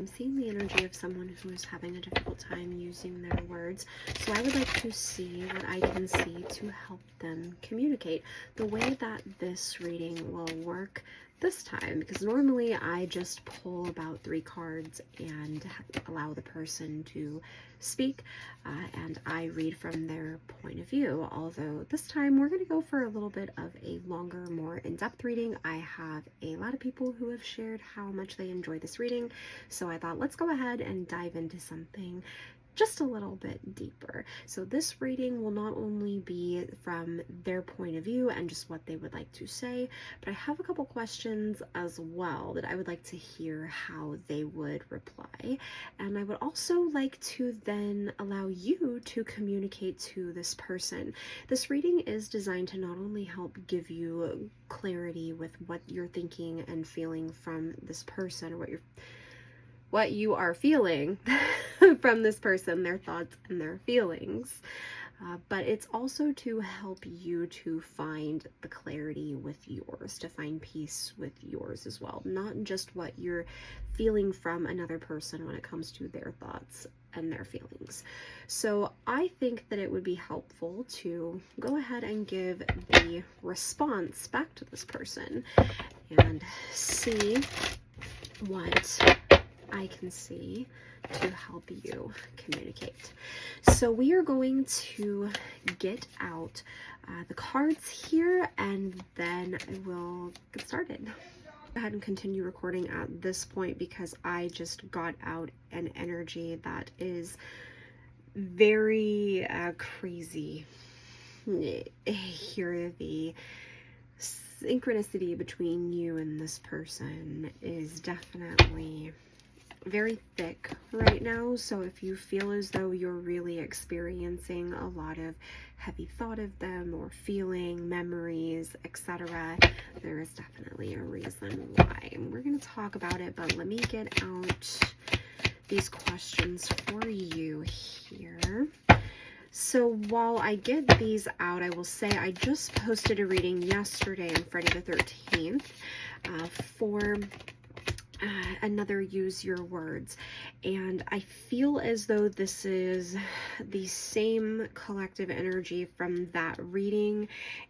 I'm seeing the energy of someone who is having a difficult time using their words. So I would like to see what I can see to help them communicate. The way that this reading will work this time, because normally I just pull about 3 cards and allow the person to speak, and I read from their point of view. Although this time we're going to go for a little bit of a longer, more in-depth reading. I have a lot of people who have shared how much they enjoy this reading, so I thought let's go ahead and dive into something just a little bit deeper. So this reading will not only be from their point of view and just what they would like to say, but I have a couple questions as well that I would like to hear how they would reply. And I would also like to then allow you to communicate to this person. This reading is designed to not only help give you clarity with what you're thinking and feeling from this person, or what you are feeling from this person, their thoughts and their feelings, but it's also to help you to find the clarity with yours, to find peace with yours as well, not just what you're feeling from another person when it comes to their thoughts and their feelings. So I think that it would be helpful to go ahead and give the response back to this person and see what I can see to help you communicate. So we are going to get out the cards here, and then I will get started. Go ahead and continue recording at this point because I just got out an energy that is very crazy. Here, the synchronicity between you and this person is definitely very thick right now. So if you feel as though you're really experiencing a lot of heavy thought of them or feeling memories, etc., there is definitely a reason why. And we're going to talk about it, but let me get out these questions for you here. So while I get these out, I will say I just posted a reading yesterday on Friday the 13th for another Use Your Words, and I feel as though this is the same collective energy from that reading,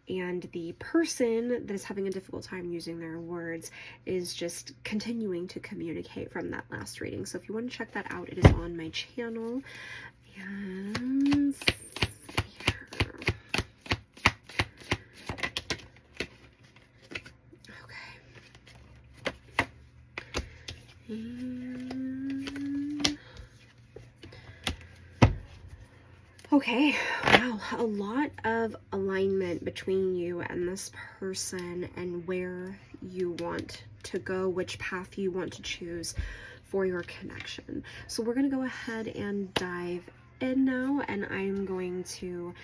and the person that is having a difficult time using their words is just continuing to communicate from that last reading. So if you want to check that out, it is on my channel. And okay, wow, a lot of alignment between you and this person and where you want to go, which path you want to choose for your connection. So we're going to go ahead and dive in now, and I'm going to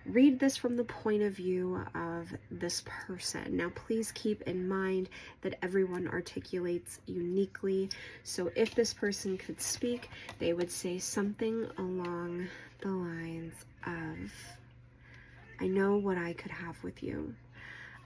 read this from the point of view of this person. Now, please keep in mind that everyone articulates uniquely. So if this person could speak, they would say something along the lines of, I know what I could have with you.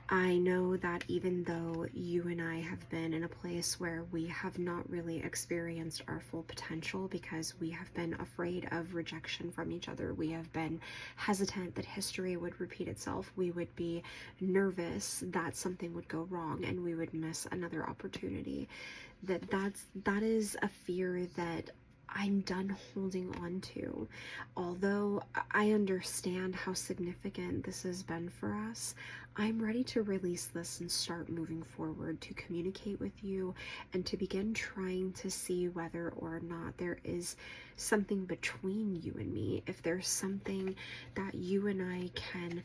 I know that even though you and I have been in a place where we have not really experienced our full potential because we have been afraid of rejection from each other, we have been hesitant that history would repeat itself, we would be nervous that something would go wrong and we would miss another opportunity, that is a fear that I'm done holding on to. Although I understand how significant this has been for us, I'm ready to release this and start moving forward to communicate with you and to begin trying to see whether or not there is something between you and me, if there's something that you and I can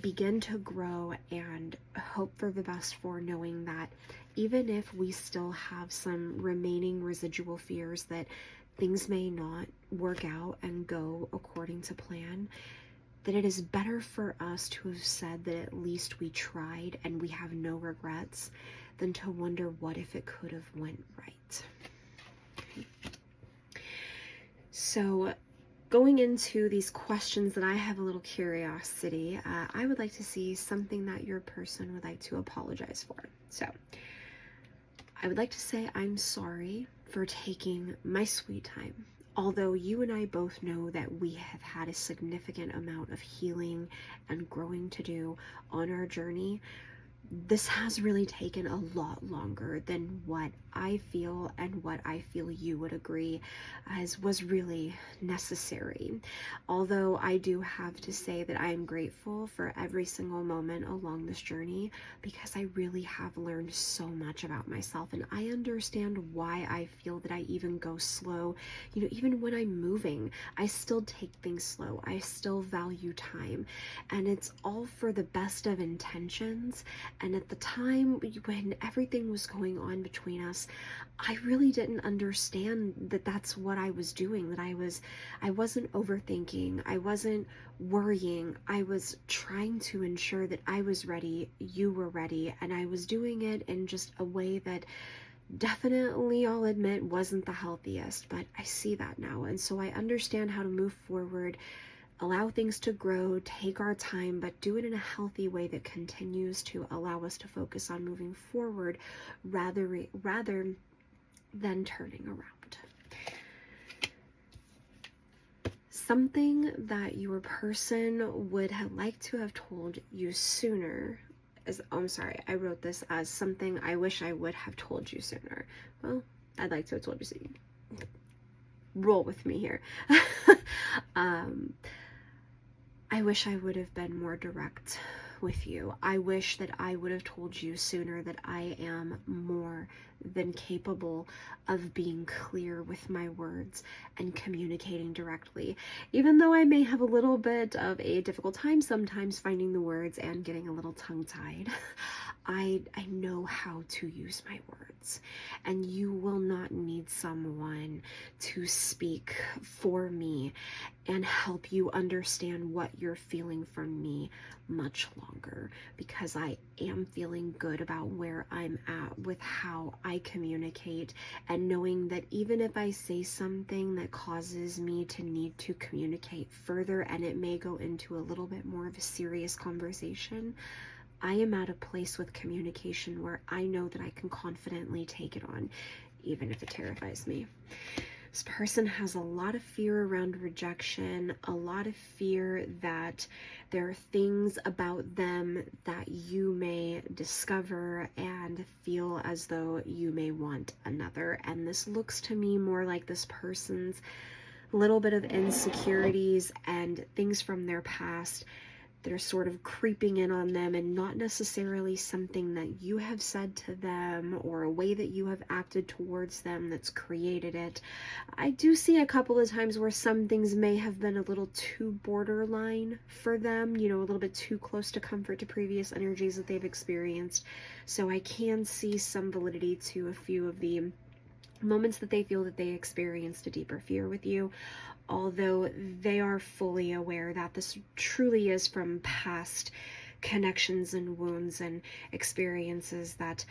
begin to grow and hope for the best for, knowing that even if we still have some remaining residual fears that things may not work out and go according to plan, that it is better for us to have said that at least we tried and we have no regrets than to wonder what if it could have went right. Okay. So going into these questions that I have a little curiosity, I would like to see something that your person would like to apologize for. So I would like to say I'm sorry for taking my sweet time. Although you and I both know that we have had a significant amount of healing and growing to do on our journey, this has really taken a lot longer than what I feel and what I feel you would agree as was really necessary. Although I do have to say that I am grateful for every single moment along this journey, because I really have learned so much about myself, and I understand why I feel that I even go slow. You know, even when I'm moving, I still take things slow. I still value time, and it's all for the best of intentions. And at the time when everything was going on between us, I really didn't understand that that's what I was doing, that I wasn't overthinking, I wasn't worrying. I was trying to ensure that I was ready, you were ready, and I was doing it in just a way that definitely, I'll admit, wasn't the healthiest, but I see that now, and so I understand how to move forward, allow things to grow, take our time, but do it in a healthy way that continues to allow us to focus on moving forward rather than turning around. Something that your person would have liked to have told you sooner is, oh, I'm sorry, I wrote this as something I wish I would have told you sooner. Well, I'd like to have told you sooner. Roll with me here. I wish I would have been more direct with you. I wish that I would have told you sooner that I am more than capable of being clear with my words and communicating directly. Even though I may have a little bit of a difficult time sometimes finding the words and getting a little tongue-tied, I know how to use my words, and you will not need someone to speak for me and help you understand what you're feeling from me much longer, because I am feeling good about where I'm at with how I communicate, and knowing that even if I say something that causes me to need to communicate further and it may go into a little bit more of a serious conversation, I am at a place with communication where I know that I can confidently take it on, even if it terrifies me. This person has a lot of fear around rejection, a lot of fear that there are things about them that you may discover and feel as though you may want another. And this looks to me more like this person's little bit of insecurities and things from their past that are sort of creeping in on them, and not necessarily something that you have said to them or a way that you have acted towards them that's created it. I do see a couple of times where some things may have been a little too borderline for them, you know, a little bit too close to comfort to previous energies that they've experienced. So I can see some validity to a few of the moments that they feel that they experienced a deeper fear with you, although they are fully aware that this truly is from past connections and wounds and experiences that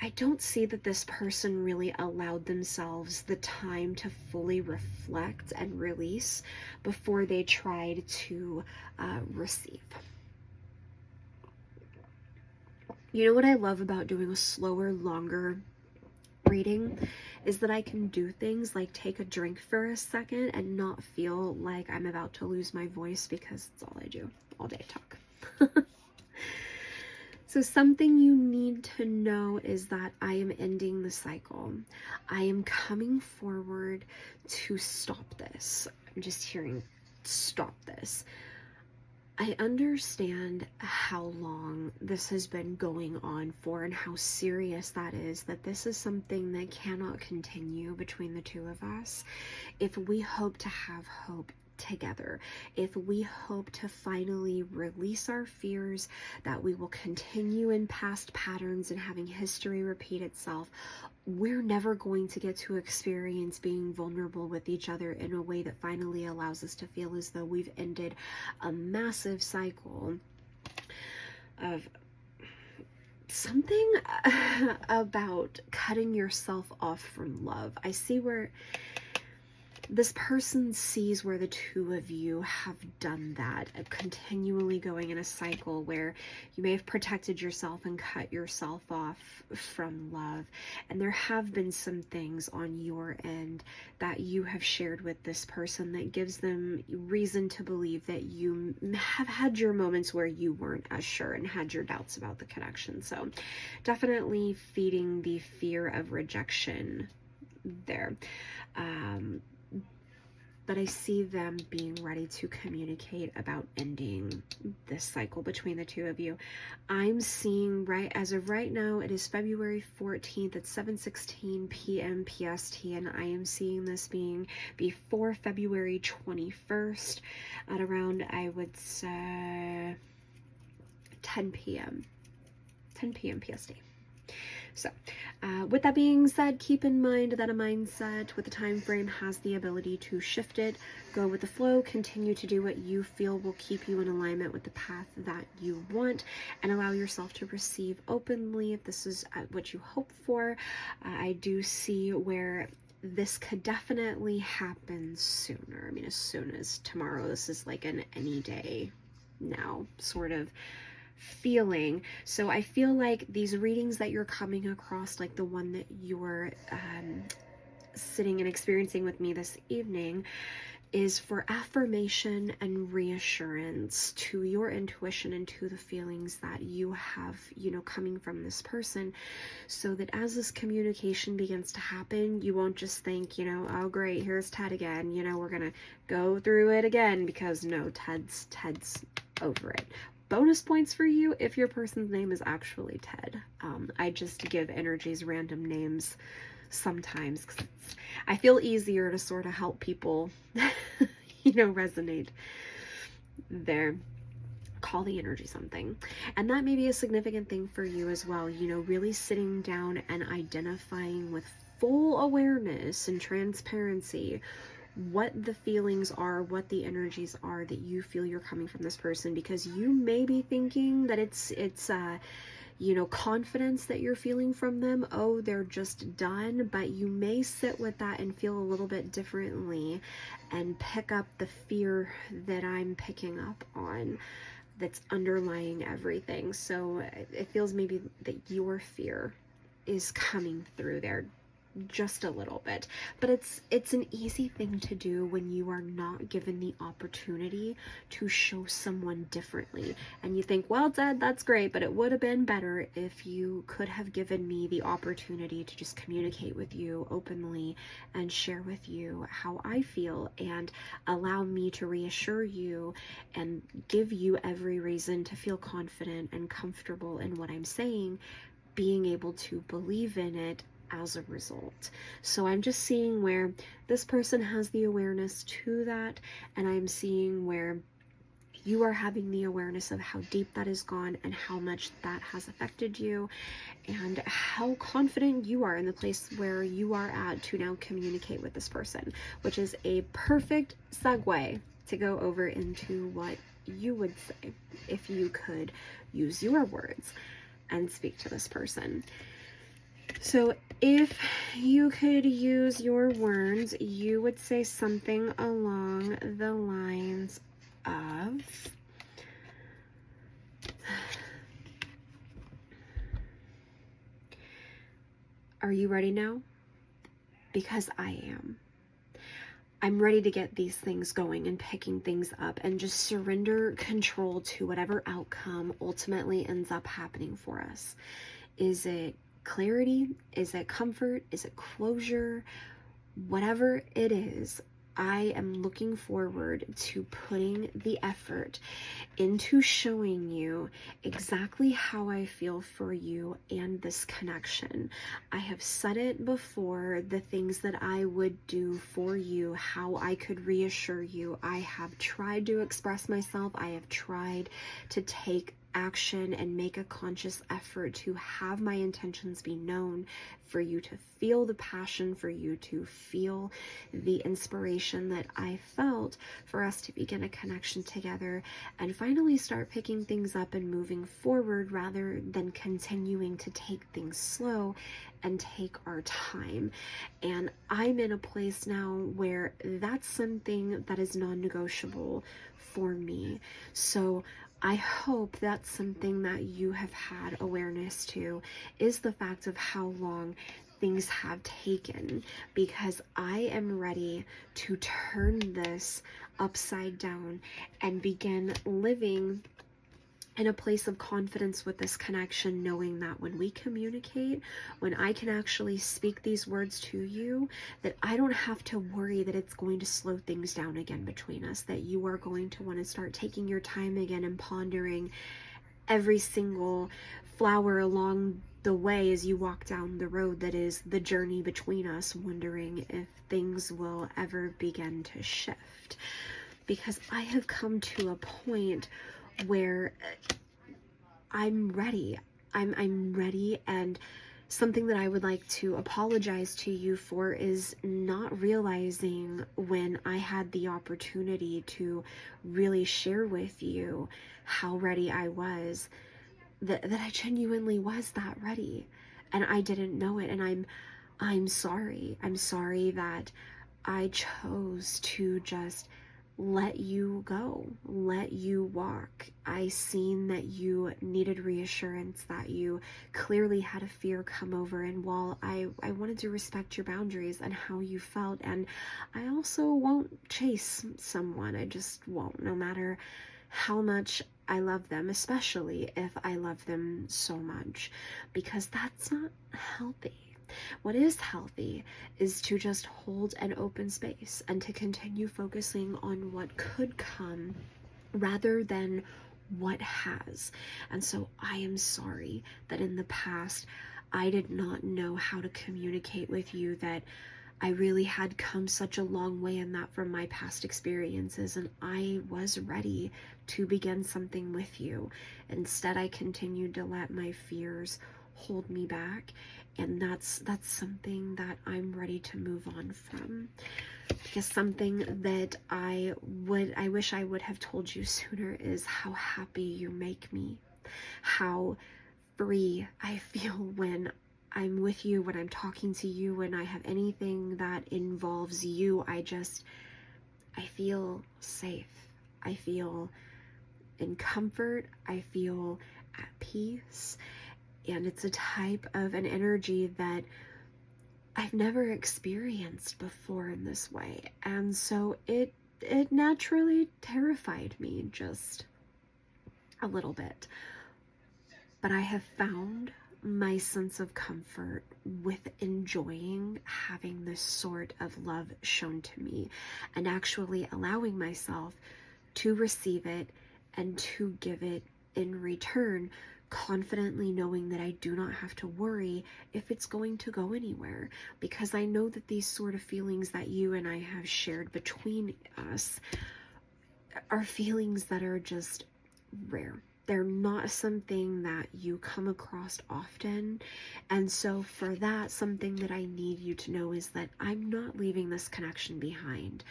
I don't see that this person really allowed themselves the time to fully reflect and release before they tried to receive. You know what I love about doing a slower, longer reading is that I can do things like take a drink for a second and not feel like I'm about to lose my voice, because it's all I do all day, talk. So something you need to know is that I am ending the cycle. I am coming forward to stop this. I'm just hearing stop this. I understand how long this has been going on for and how serious that is, that this is something that cannot continue between the two of us. If we hope to have hope together, if we hope to finally release our fears that we will continue in past patterns and having history repeat itself, we're never going to get to experience being vulnerable with each other in a way that finally allows us to feel as though we've ended a massive cycle of something about cutting yourself off from love. I see where this person sees where the two of you have done that, continually going in a cycle where you may have protected yourself and cut yourself off from love. And there have been some things on your end that you have shared with this person that gives them reason to believe that you have had your moments where you weren't as sure and had your doubts about the connection. So definitely feeding the fear of rejection there. But I see them being ready to communicate about ending this cycle between the two of you. I'm seeing, right as of right now, it is February 14th at 7:16 p.m. PST, and I am seeing this being before February 21st at around, I would say, 10 p.m. PST. So, with that being said, keep in mind that a mindset with a time frame has the ability to shift it, go with the flow, continue to do what you feel will keep you in alignment with the path that you want, and allow yourself to receive openly if this is what you hope for. I do see where this could definitely happen sooner. I mean, as soon as tomorrow. This is like an any day now sort of feeling. So I feel like these readings that you're coming across, like the one that you're sitting and experiencing with me this evening, is for affirmation and reassurance to your intuition and to the feelings that you have, coming from this person, so that as this communication begins to happen, you won't just think, oh great, here's Ted again, we're gonna go through it again, because no, Ted's over it. Bonus points for you if your person's name is actually Ted. I just give energies random names sometimes, because I feel easier to sort of help people, resonate there. Call the energy something. And that may be a significant thing for you as well, really sitting down and identifying with full awareness and transparency what the feelings are, what the energies are that you feel you're coming from this person, because you may be thinking that it's confidence that you're feeling from them. Oh, they're just done. But you may sit with that and feel a little bit differently and pick up the fear that I'm picking up on that's underlying everything. So it feels maybe that your fear is coming through there just a little bit, but it's an easy thing to do when you are not given the opportunity to show someone differently, and you think, well, Dad, that's great, but it would have been better if you could have given me the opportunity to just communicate with you openly and share with you how I feel, and allow me to reassure you and give you every reason to feel confident and comfortable in what I'm saying, being able to believe in it as a result. So I'm just seeing where this person has the awareness to that, and I'm seeing where you are having the awareness of how deep that has gone and how much that has affected you, and how confident you are in the place where you are at to now communicate with this person, which is a perfect segue to go over into what you would say if you could use your words and speak to this person. So if you could use your words, you would say something along the lines of, are you ready now? Because I am. I'm ready to get these things going and picking things up and just surrender control to whatever outcome ultimately ends up happening for us. Is it clarity? Is it comfort? Is it closure? Whatever it is, I am looking forward to putting the effort into showing you exactly how I feel for you and this connection. I have said it before, the things that I would do for you, how I could reassure you. I have tried to express myself. I have tried to take action and make a conscious effort to have my intentions be known, for you to feel the passion, for you to feel the inspiration that I felt, for us to begin a connection together and finally start picking things up and moving forward, rather than continuing to take things slow and take our time. And I'm in a place now where that's something that is non-negotiable for me. So I hope that's something that you have had awareness to, is the fact of how long things have taken, because I am ready to turn this upside down and begin living in a place of confidence with this connection, knowing that when we communicate, when I can actually speak these words to you, that I don't have to worry that it's going to slow things down again between us, that you are going to want to start taking your time again and pondering every single flower along the way as you walk down the road that is the journey between us, wondering if things will ever begin to shift. Because I have come to a point where I'm ready. I'm ready, and something that I would like to apologize to you for is not realizing, when I had the opportunity to really share with you how ready I was, that I genuinely was that ready, and I didn't know it. And I'm sorry. I'm sorry that I chose to just let you go, let you walk. I seen that you needed reassurance, that you clearly had a fear come over, and while I wanted to respect your boundaries and how you felt, and I also won't chase someone, I just won't, no matter how much I love them, especially if I love them so much, because that's not healthy. What is healthy is to just hold an open space and to continue focusing on what could come rather than what has. And so I am sorry that in the past I did not know how to communicate with you, that I really had come such a long way in that from my past experiences, and I was ready to begin something with you. Instead, I continued to let my fears hold me back, and that's something that I'm ready to move on from. Because something that I wish I would have told you sooner is how happy you make me, how free I feel when I'm with you, when I'm talking to you, when I have anything that involves you. I feel safe. I feel in comfort. I feel at peace. And it's a type of an energy that I've never experienced before in this way. And so it naturally terrified me just a little bit. But I have found my sense of comfort with enjoying having this sort of love shown to me, and actually allowing myself to receive it and to give it in return, confidently knowing that I do not have to worry if it's going to go anywhere, because I know that these sort of feelings that you and I have shared between us are feelings that are just rare. They're not something that you come across often. And so for that, something that I need you to know is that I'm not leaving this connection behind.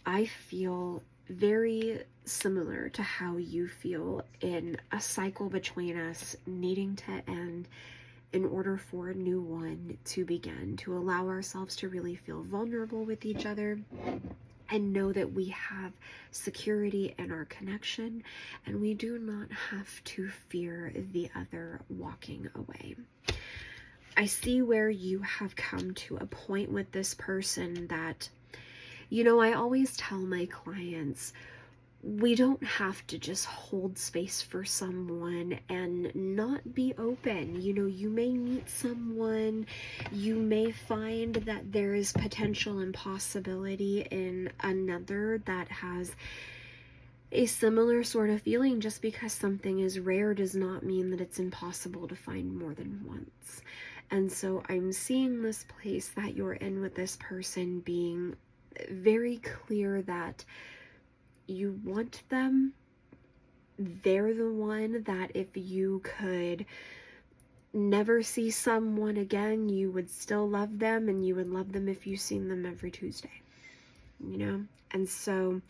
I feel very similar to how you feel, in a cycle between us needing to end in order for a new one to begin, to allow ourselves to really feel vulnerable with each other and know that we have security in our connection, and we do not have to fear the other walking away. I see where you have come to a point with this person that, I always tell my clients, we don't have to just hold space for someone and not be open. You may meet someone, you may find that there is potential and possibility in another that has a similar sort of feeling. Just because something is rare does not mean that it's impossible to find more than once. And so I'm seeing this place that you're in with this person being very clear that you want them, they're the one that if you could never see someone again, you would still love them, and you would love them if you seen them every Tuesday, you know? And so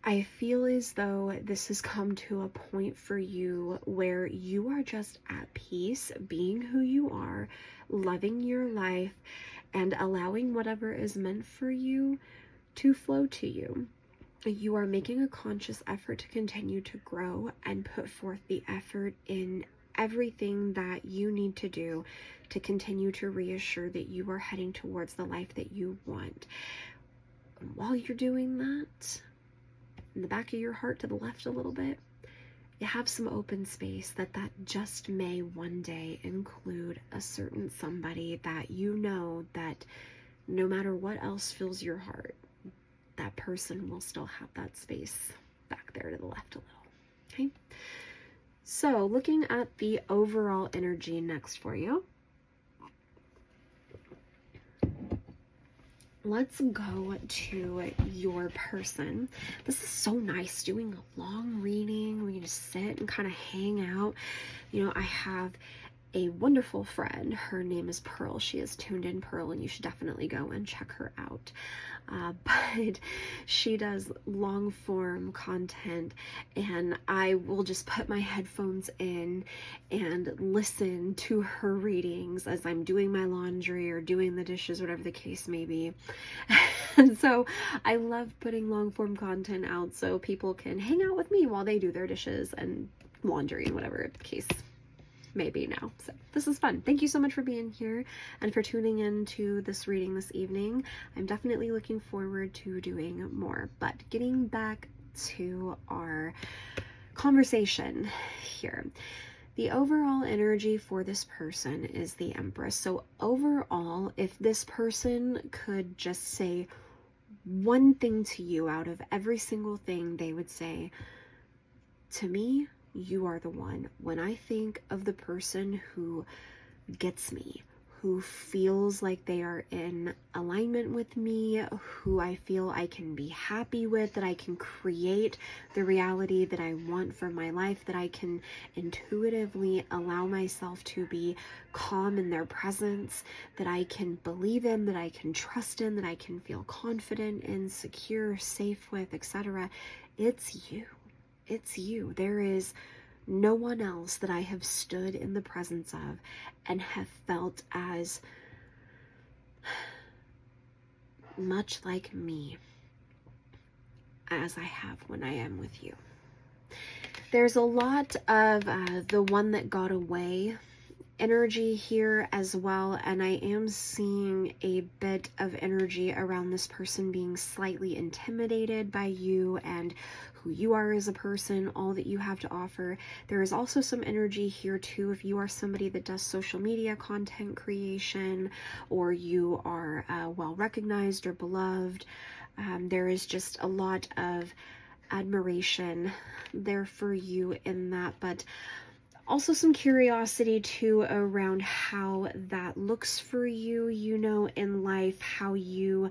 I feel as though this has come to a point for you where you are just at peace being who you are, loving your life, and allowing whatever is meant for you to flow to you. You are making a conscious effort to continue to grow and put forth the effort in everything that you need to do to continue to reassure that you are heading towards the life that you want. And while you're doing that, in the back of your heart to the left a little bit, you have some open space that just may one day include a certain somebody that you know that no matter what else fills your heart, that person will still have that space back there to the left a little. Okay, so looking at the overall energy next for you, let's go to your person. This is so nice, doing a long reading where you just sit and kind of hang out. You know, I have a wonderful friend. Her name is Pearl. She is Tuned In Pearl, and you should definitely go and check her out. But she does long form content, and I will just put my headphones in and listen to her readings as I'm doing my laundry or doing the dishes, whatever the case may be. And so I love putting long form content out so people can hang out with me while they do their dishes and laundry and whatever the case maybe now. So this is fun. Thank you so much for being here and for tuning in to this reading this evening. I'm definitely looking forward to doing more, but getting back to our conversation here. The overall energy for this person is the Empress. So overall, if this person could just say one thing to you out of every single thing, they would say, to me, you are the one. When I think of the person who gets me, who feels like they are in alignment with me, who I feel I can be happy with, that I can create the reality that I want for my life, that I can intuitively allow myself to be calm in their presence, that I can believe in, that I can trust in, that I can feel confident and secure, safe with, etc. It's you. It's you. There is no one else that I have stood in the presence of and have felt as much like me as I have when I am with you. There's a lot of the one that got away energy here as well, and I am seeing a bit of energy around this person being slightly intimidated by you and who you are as a person, all that you have to offer. There is also some energy here too if you are somebody that does social media content creation, or you are well recognized or beloved. There is just a lot of admiration there for you in that, but also some curiosity too around how that looks for you, you know, in life, how you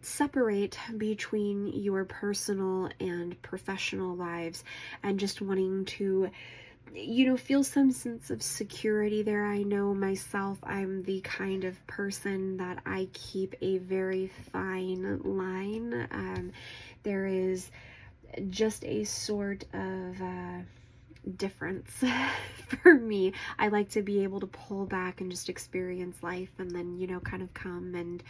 separate between your personal and professional lives, and just wanting to, you know, feel some sense of security there. I know myself, I'm the kind of person that I keep a very fine line. There is just a sort of difference for me. I like to be able to pull back and just experience life, and then, you know, kind of come and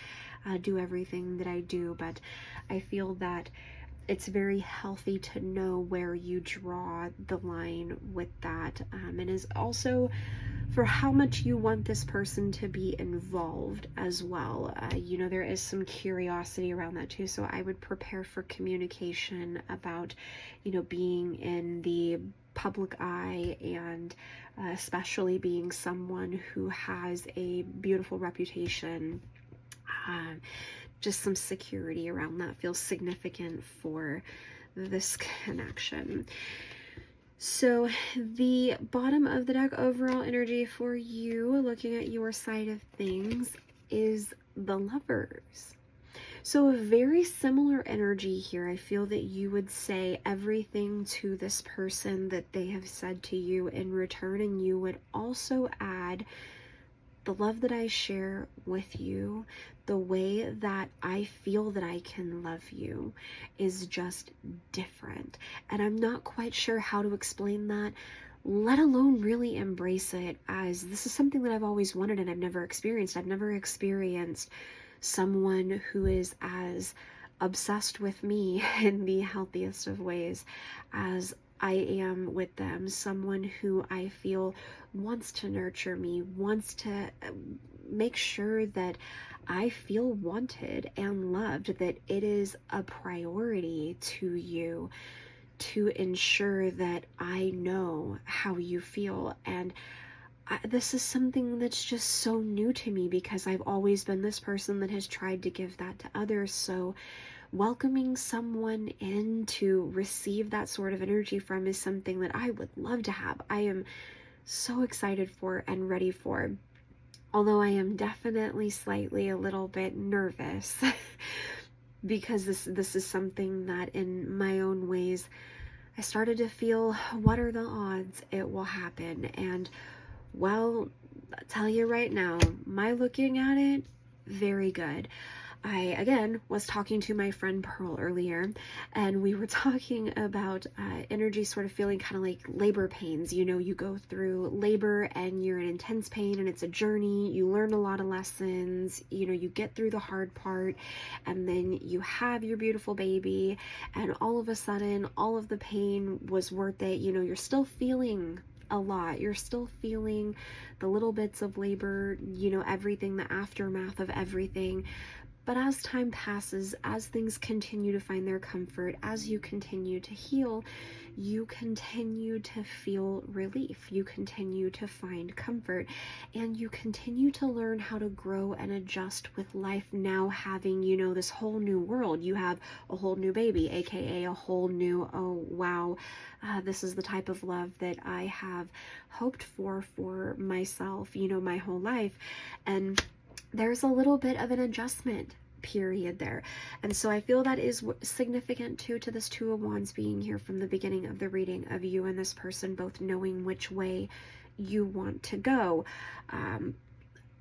do everything that I do. But I feel that it's very healthy to know where you draw the line with that, and is also for how much you want this person to be involved as well. You know, there is some curiosity around that too, so I would prepare for communication about, you know, being in the public eye, and especially being someone who has a beautiful reputation. Just some security around that feels significant for this connection. So the bottom of the deck overall energy for you, looking at your side of things, is the Lovers. So a very similar energy here. I feel that you would say everything to this person that they have said to you in return, and you would also add the love that I share with you, the way that I feel that I can love you is just different. And I'm not quite sure how to explain that, let alone really embrace it, as this is something that I've always wanted and I've never experienced. I've never experienced someone who is as obsessed with me in the healthiest of ways as I am with them. Someone who I feel wants to nurture me, wants to make sure that I feel wanted and loved, that it is a priority to you to ensure that I know how you feel. And this is something that's just so new to me, because I've always been this person that has tried to give that to others. So welcoming someone in to receive that sort of energy from is something that I would love to have. I am so excited for and ready for, although I am definitely slightly a little bit nervous because this is something that in my own ways I started to feel, what are the odds it will happen? And well, I'll tell you right now, my looking at it, very good. I, again, was talking to my friend Pearl earlier, and we were talking about energy sort of feeling kind of like labor pains. You know, you go through labor and you're in intense pain and it's a journey. You learn a lot of lessons. You know, you get through the hard part and then you have your beautiful baby, and all of a sudden, all of the pain was worth it. You know, you're still feeling a lot. You're still feeling the little bits of labor, you know, everything, the aftermath of everything. But as time passes, as things continue to find their comfort, as you continue to heal, you continue to feel relief. You continue to find comfort, and you continue to learn how to grow and adjust with life now having, you know, this whole new world. You have a whole new baby, aka a whole new, oh wow, this is the type of love that I have hoped for myself, you know, my whole life. And there's a little bit of an adjustment period there. And so I feel that is significant too to this Two of Wands being here from the beginning of the reading, of you and this person both knowing which way you want to go.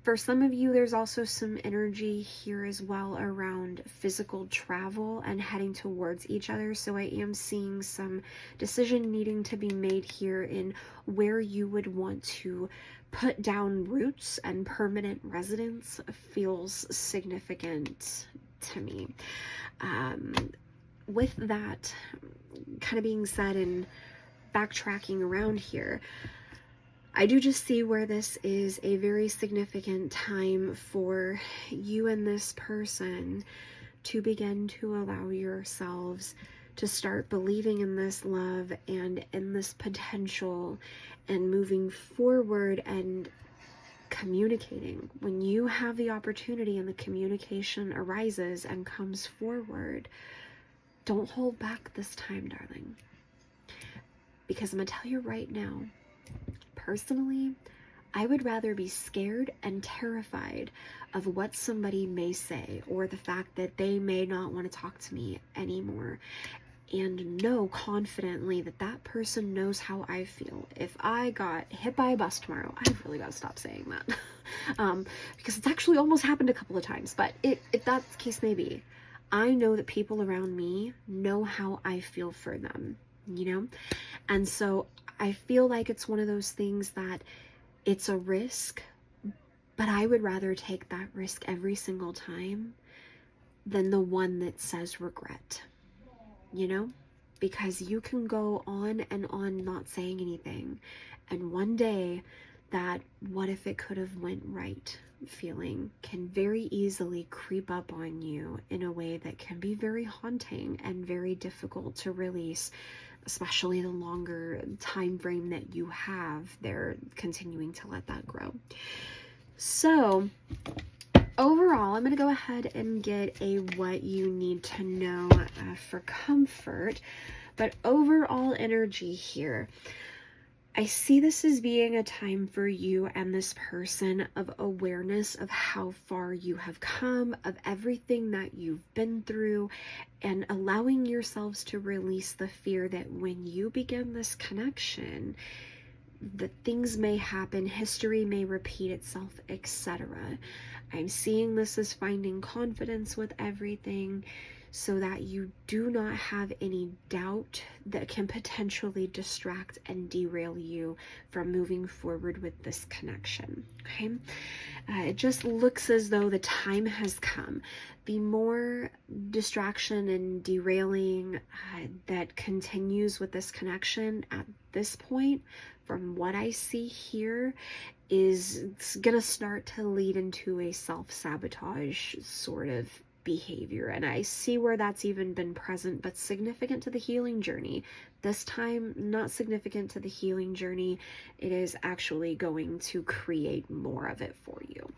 For some of you, there's also some energy here as well around physical travel and heading towards each other. So I am seeing some decision needing to be made here in where you would want to put down roots, and permanent residence feels significant to me. With that kind of being said and backtracking around here, I do just see where this is a very significant time for you and this person to begin to allow yourselves to start believing in this love and in this potential and moving forward and communicating. When you have the opportunity and the communication arises and comes forward, don't hold back this time, darling. Because I'm going to tell you right now, personally, I would rather be scared and terrified of what somebody may say, or the fact that they may not want to talk to me anymore, and know confidently that that person knows how I feel. If I got hit by a bus tomorrow, I've really got to stop saying that because it's actually almost happened a couple of times, but if that's the case may be, I know that people around me know how I feel for them, you know? And so I feel like it's one of those things that it's a risk, but I would rather take that risk every single time than the one that says regret, you know? Because you can go on and on not saying anything, and one day that what if it could have went right feeling can very easily creep up on you in a way that can be very haunting and very difficult to release, especially the longer time frame that you have there continuing to let that grow. So overall, I'm going to go ahead and get a what you need to know for comfort. But overall energy here, I see this as being a time for you and this person of awareness of how far you have come, of everything that you've been through, and allowing yourselves to release the fear that when you begin this connection, that things may happen, history may repeat itself, etc. I'm seeing this as finding confidence with everything so that you do not have any doubt that can potentially distract and derail you from moving forward with this connection. Okay? It just looks as though the time has come. The more distraction and derailing that continues with this connection at this point, from what I see here, is going to start to lead into a self-sabotage sort of behavior. And I see where that's even been present, but significant to the healing journey. This time, not significant to the healing journey. It is actually going to create more of it for you.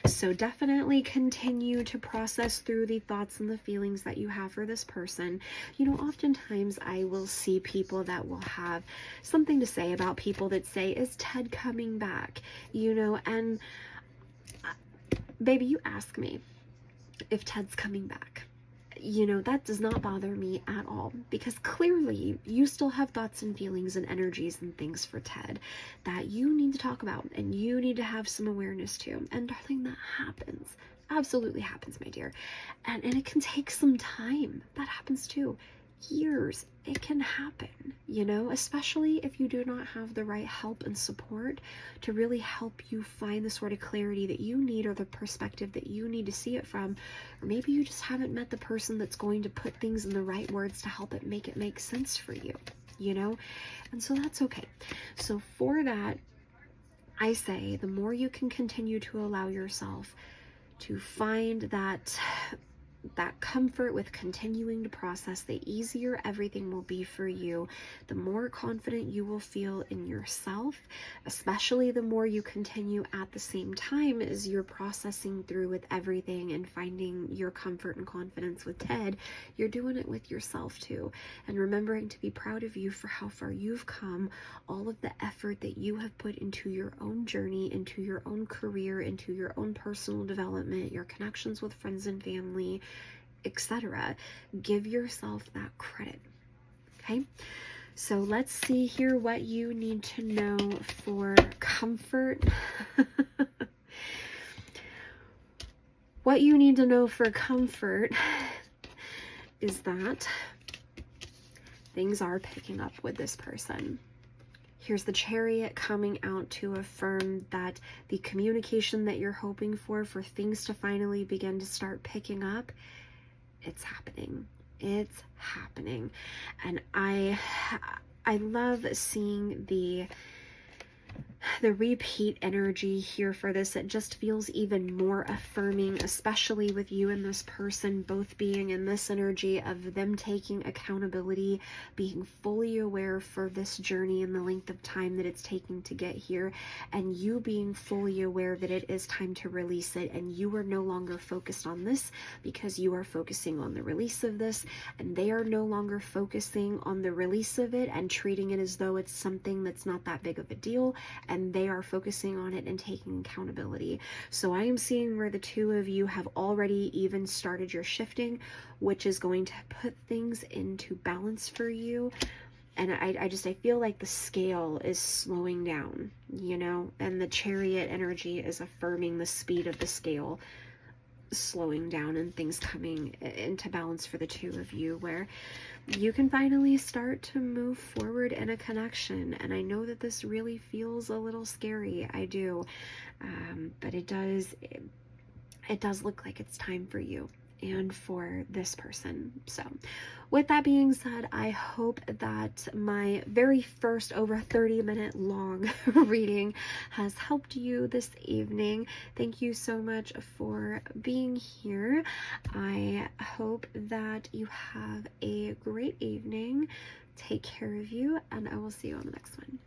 So definitely continue to process through the thoughts and the feelings that you have for this person. You know, oftentimes I will see people that will have something to say about people that say, is Ted coming back? You know, and baby, you ask me if Ted's coming back. You know, that does not bother me at all, because clearly you still have thoughts and feelings and energies and things for Ted that you need to talk about and you need to have some awareness to. And darling, that happens. Absolutely happens, my dear. And it can take some time. That happens too. Years. It can happen, you know, especially if you do not have the right help and support to really help you find the sort of clarity that you need, or the perspective that you need to see it from. Or maybe you just haven't met the person that's going to put things in the right words to help it make sense for you, you know? And so that's okay. So for that, I say the more you can continue to allow yourself to find that comfort with continuing to process, the easier everything will be for you, the more confident you will feel in yourself, especially the more you continue at the same time as you're processing through with everything and finding your comfort and confidence with Ted. You're doing it with yourself too, and remembering to be proud of you for how far you've come, all of the effort that you have put into your own journey, into your own career, into your own personal development, your connections with friends and family, etc. Give yourself that credit. Okay? So let's see here what you need to know for comfort. What you need to know for comfort is that things are picking up with this person. Here's the Chariot coming out to affirm that the communication that you're hoping for things to finally begin to start picking up, it's happening. It's happening. And I love seeing the repeat energy here for this. It just feels even more affirming, especially with you and this person both being in this energy of them taking accountability, being fully aware for this journey and the length of time that it's taking to get here, and you being fully aware that it is time to release it, and you are no longer focused on this because you are focusing on the release of this, and they are no longer focusing on the release of it and treating it as though it's something that's not that big of a deal, and they are focusing on it and taking accountability. So I am seeing where the two of you have already even started your shifting, which is going to put things into balance for you. And I feel like the scale is slowing down, you know, and the Chariot energy is affirming the speed of the scale slowing down and things coming into balance for the two of you, where you can finally start to move forward in a connection. And I know that this really feels a little scary. I do. But it does look like it's time for you and for this person. So with that being said, I hope that my very first over 30-minute long reading has helped you this evening. Thank you so much for being here. I hope that you have a great evening. Take care of you, and I will see you on the next one.